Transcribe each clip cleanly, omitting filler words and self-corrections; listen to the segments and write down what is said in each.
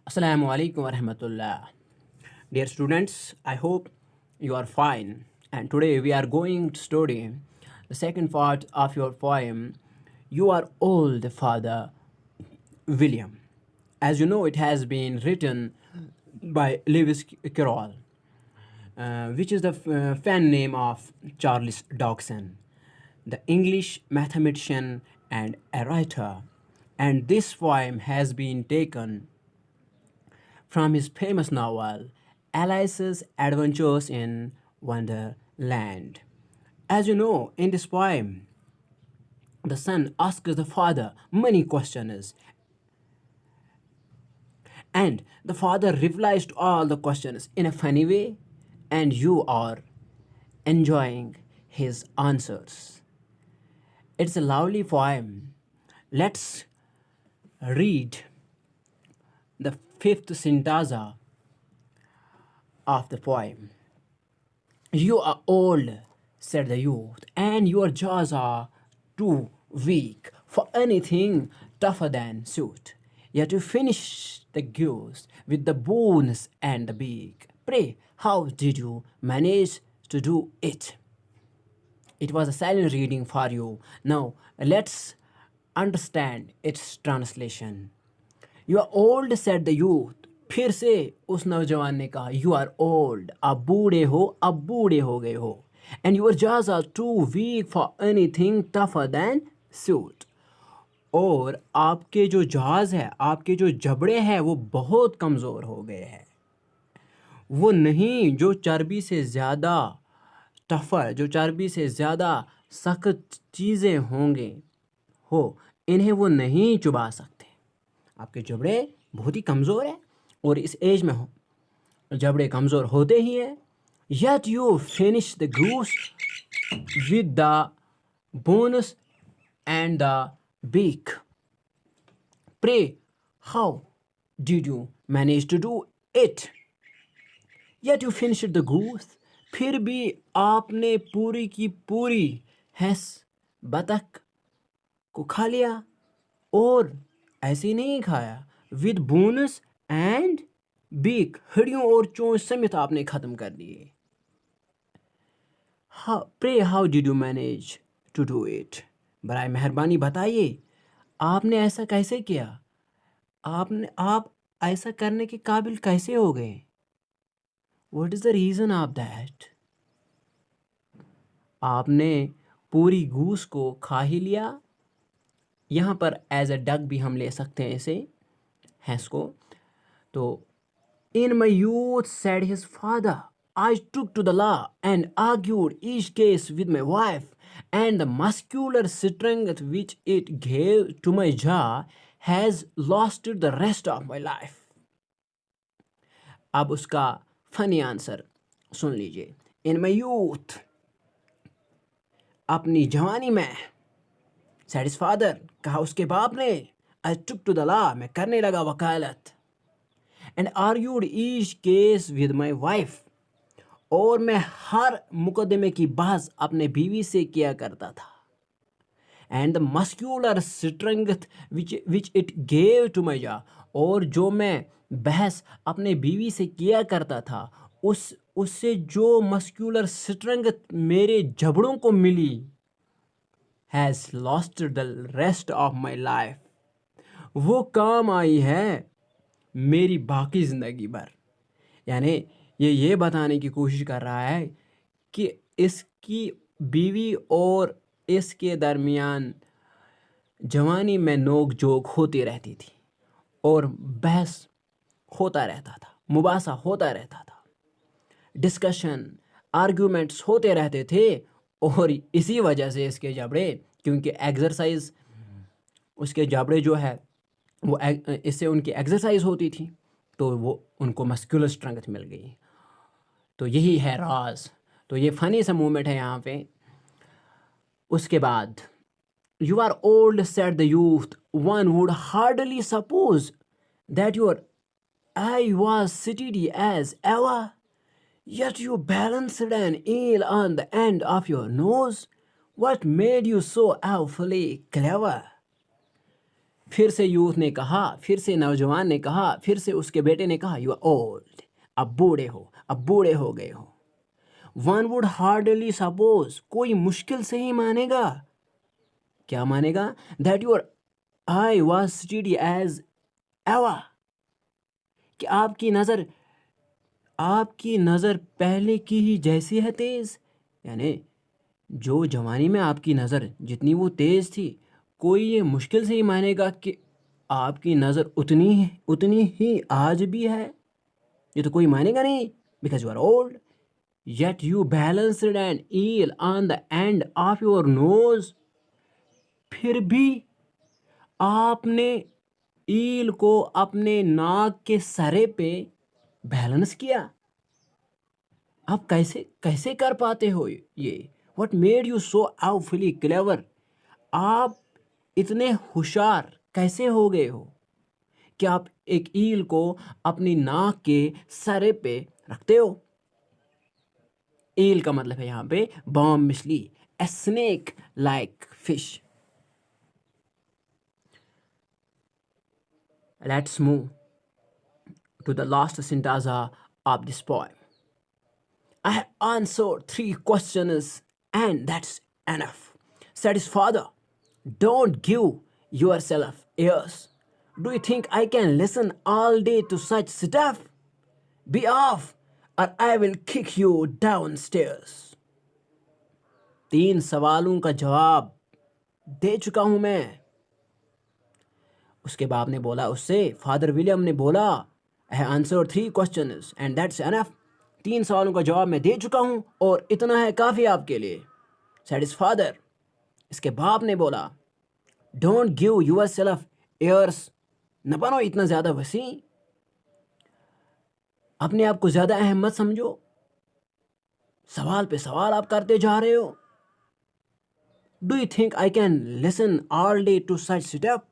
Assalamu alaikum wa rahmatullah. Dear students, I hope you are fine. And today we are going to study the second part of your poem, You Are Old, Father William. As you know, it has been written by Lewis Carroll, which is the fan name of Charles Dodgson, the English mathematician and a writer. And this poem has been taken from his famous novel Alice's Adventures in Wonderland. As you know, in this poem, the son asks the father many questions, and the father replies to all the questions in a funny way, and you are enjoying his answers. It's a lovely poem. Let's read the fifth stanza of the poem. You are old, said the youth, and your jaws are too weak for anything tougher than suit. Yet you finish the goose with the bones and the beak. Pray, how did you manage to do it? It was a silent reading for you. Now let's understand its translation. You are old, said the youth. फिर से उस नौजवान ने कहा, You are old. आप बूढ़े हो, अब बूढ़े हो गए हो. And your jaws are too weak for anything tougher than suit. और आपके जो जाज है, आपके जो जबड़े हैं, वो बहुत कमज़ोर हो गए हैं. वो नहीं जो चर्बी से ज़्यादा टफर, जो चर्बी से ज़्यादा सख्त चीज़ें होंगे हो, इन्हें वो नहीं चुबा सकते. आपके जबड़े बहुत ही कमज़ोर हैं और इस एज में जबड़े कमज़ोर होते ही हैं. Yet you finish the goose with the bones and the beak. Pray, how did you manage to do it? Yet you finished the goose. फिर भी आपने पूरी की पूरी हैस बतख को खा लिया, और ऐसे नहीं खाया. विद बोनस एंड बीक, हड्डियों और चोंच समेत आपने ख़त्म कर दिए. Pray how did you manage to do it. बराए मेहरबानी बताइए, आपने ऐसा कैसे किया. आप ऐसा करने के काबिल कैसे हो गए. What is the reason of that? आपने पूरी गूस को खा ही लिया. यहाँ पर एज अ डक भी हम ले सकते हैं इसे, हैंस को. तो in my youth, said his father, I took to the law and argued each case with my wife, and the muscular strength which it gave to my jaw has lasted the rest of my life. अब उसका funny answer सुन लीजिए. इन माई youth, अपनी जवानी में, said his father, कहा उसके बाप ने, I took to the law, मैं करने लगा वकालत, and argued each case with my wife, और मैं हर मुकदमे की बहस अपने बीवी से किया करता था. And the muscular strength which it gave to my jaw, और जो मैं बहस अपने बीवी से किया करता था, उससे जो मस्क्यूलर स्ट्रेंथ मेरे जबड़ों को मिली, has lost the rest of my life, वो काम आई है मेरी बाकी ज़िंदगी भर. यानी ये बताने की कोशिश कर रहा है कि इसकी बीवी और इसके दरमियान जवानी में नोक जोक होती रहती थी, और बहस होता रहता था, मुबासा होता रहता था, डिस्कशन, आर्ग्यूमेंट्स होते रहते थे. और इसी वजह से इसके जबड़े, क्योंकि एक्सरसाइज, उसके जबड़े जो है वो इससे उनकी एक्सरसाइज होती थी, तो वो उनको मस्कुलर स्ट्रेंथ मिल गई. तो यही है राज. तो ये फ़नी सा मूवमेंट है यहाँ पे. उसके बाद, You are old, said the youth. One would hardly suppose that your eye was steady as ever, yet you balanced an eel on the end of your nose. What made you so awfully clever? پھر سے youth نے کہا, پھر سے نوجوان نے کہا, پھر سے اس کے بیٹے نے کہا, یو آر اولڈ, اب بوڑھے ہو گئے ہو. ون وڈ ہارڈلی سپوز, کوئی مشکل سے ہی مانے گا. کیا مانے گا؟ That your eye was steady as ever, کہ آپ کی نظر پہلے کی ہی جیسی ہے تیز. یعنی جو جوانی میں آپ کی نظر جتنی وہ تیز تھی, کوئی یہ مشکل سے ہی مانے گا کہ آپ کی نظر اتنی ہی آج بھی ہے. یہ تو کوئی مانے گا نہیں, because you are old. Yet you balanced an eel on the end of your nose, پھر بھی آپ نے ایل کو اپنے ناک کے سرے پہ بیلنس کیا. آپ کیسے کر پاتے ہو یہ؟ What made you so awfully clever, آپ اتنے ہوشیار کیسے ہو گئے ہو کہ آپ ایک ایل کو اپنی ناک کے سرے پہ رکھتے ہو. ایل کا مطلب ہے یہاں پہ بام مچھلی, a snake like fish. Let's move to the last stanza of this poem. I have answered 3 questions and that's enough, said his father. Don't give yourself airs. Do you think I can listen all day to such stuff? Be off or I will kick you downstairs. 3 سوالوں کا جواب دے چکا ہوں میں. اس کے باپ نے بولا اس سے, فادر ولیم نے بولا, I have answered 3 questions and that's enough. 3 سوالوں کا جواب میں دے چکا ہوں اور اتنا ہے کافی آپ کے لیے. said his father. اس کے باپ نے بولا, don't give yourself airs. نہ بنو اتنا زیادہ وسیع, اپنے آپ کو زیادہ اہم مت سمجھو. سوال پہ سوال آپ کرتے جا رہے ہو. Do you think I can listen all day to such stuff?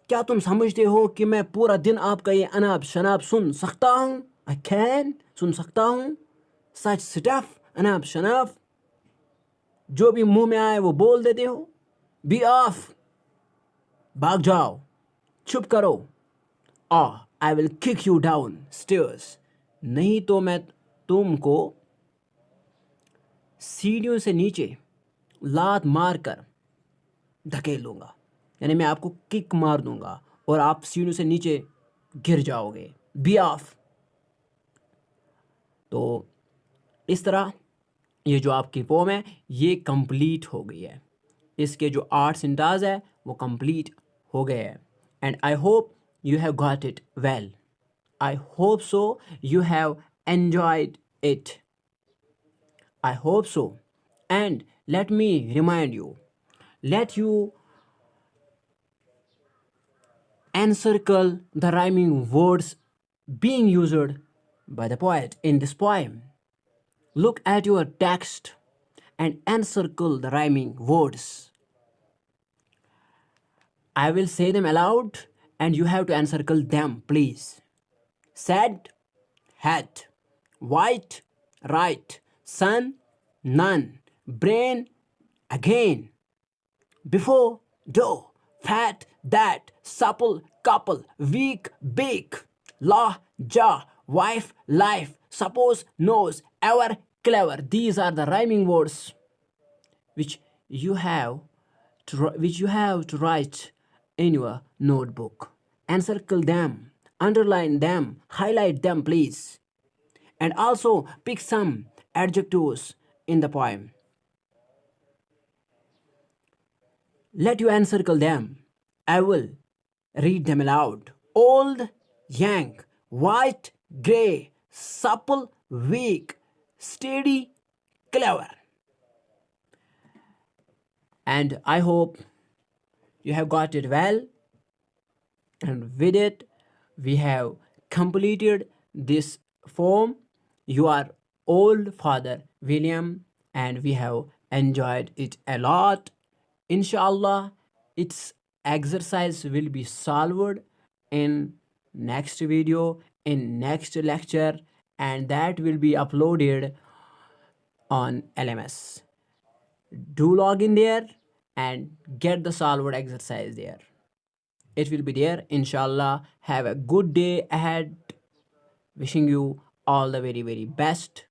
کیا تم سمجھتے ہو کہ میں پورا دن آپ کا یہ اناب شناب سن سکتا ہوں؟ I can سن سکتا ہوں. such stuff, اناب شناب, جو بھی منہ میں آئے وہ بول دیتے ہو. be off, بھاگ جاؤ, چھپ کرو. I will kick you down stairs, نہیں تو میں تم کو سیڑھیوں سے نیچے لات مار کر دھکیل لوں گا. یعنی میں آپ کو کک مار دوں گا اور آپ سیڑھیوں سے نیچے گر جاؤ گے. be off. تو اس طرح یہ جو آپ کی پوم ہے یہ کمپلیٹ ہو گئی ہے. اس کے جو 8 سنٹاز ہے وہ کمپلیٹ ہو گئے ہیں. And I hope you have got it well. I hope so you have enjoyed it. I hope so. And let me remind you, let you encircle the rhyming words being used by the poet in this poem. Look at your text and encircle the rhyming words. I will say them aloud and you have to encircle them, please. Sad, hat, white, right, sun, none, brain, again, before, do, fat, that, supple, couple, weak, big, law, jaw, wife, life, suppose, knows, ever, clever. These are the rhyming words which you have to write in your notebook. Encircle them, underline them, highlight them, please. And also pick some adjectives in the poem. Let you encircle them. I will read them aloud. Old, young, white, grey, supple, weak, steady, clever. And I hope you have got it well. And with it, we have completed this form. You are old, Father William, and we have enjoyed it a lot. Inshallah, its exercise will be solved in next video, in next lecture, and that will be uploaded on LMS. Do log in there and get the solved exercise there. it will be there. Inshallah, have a good day ahead. Wishing you all the very, very best.